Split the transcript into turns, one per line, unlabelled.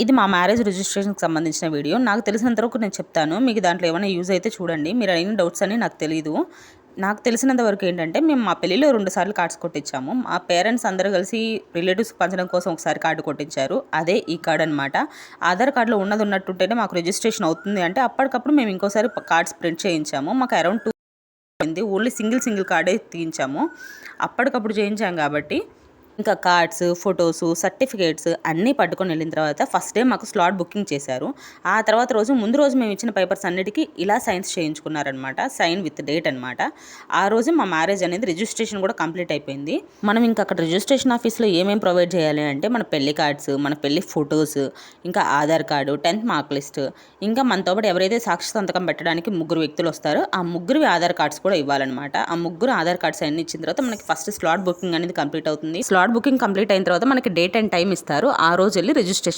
ఇది మా మ్యారేజ్ రిజిస్ట్రేషన్కి సంబంధించిన వీడియో. నాకు తెలిసినంత వరకు నేను చెప్తాను. మీకు దాంట్లో ఏమైనా యూజ్ అయితే చూడండి. మీరు అడిగిన డౌట్స్ అన్నీ నాకు తెలీదు. నాకు తెలిసినంత వరకు ఏంటంటే, మేము మా పెళ్ళిలో 2 సార్లు కార్డ్స్ కొట్టించాము. మా పేరెంట్స్ అందరూ కలిసి రిలేటివ్స్‌కి పంచడం కోసం ఒకసారి కార్డ్ కొట్టించారు. అదే ఈ కార్డ్ అనమాట. ఆధార్ కార్డ్‌లో ఉన్నది ఉన్నట్టుంటేనే మాకు రిజిస్ట్రేషన్ అవుతుంది అంటే, అప్పటికప్పుడు మేము ఇంకోసారి కార్డ్స్ ప్రింట్ చేయించాము. మాకు అరౌండ్ 2 అయింది. ఓన్లీ సింగిల్ కార్డే తీయించాము. అప్పటికప్పుడు చేయించాం కాబట్టి ఇంకా కార్డ్స్, ఫోటోసు, సర్టిఫికేట్స్ అన్నీ పట్టుకొని వెళ్ళిన తర్వాత ఫస్ట్ డే మాకు స్లాట్ బుకింగ్ చేశారు. ఆ తర్వాత ముందు రోజు మేము ఇచ్చిన పేపర్స్ అన్నిటికీ ఇలా సైన్స్ చేయించుకున్నారనమాట. సైన్ విత్ డేట్ అనమాట. ఆ రోజు మా మ్యారేజ్ అనేది రిజిస్ట్రేషన్ కూడా కంప్లీట్ అయిపోయింది. మనం ఇంకా అక్కడ రిజిస్ట్రేషన్ ఆఫీస్లో ఏమేమి ప్రొవైడ్ చేయాలి అంటే, మన పెళ్లి కార్డ్స్, మన పెళ్లి ఫొటోస్, ఇంకా Aadhaar card, 10th mark list, ఇంకా మనతో పాటు ఎవరైతే సాక్షి సంతకం పెట్టడానికి 3 వ్యక్తులు వస్తారో ఆ ముగ్గురు ఆధార్ కార్డ్స్ కూడా ఇవ్వాలన్నమాట. ఆ ముగ్గురు ఆధార్ కార్డ్స్ అన్ని ఇచ్చిన తర్వాత మనకి ఫస్ట్ స్లాట్ బుకింగ్ అనేది కంప్లీట్ అవుతుంది. స్లాట్ బుకింగ్ కంప్లీట్ అయిన తర్వాత మనకి డేట్ అండ్ టైం ఇస్తారు. ఆ రోజు వెళ్ళి రిజిస్ట్రేషన్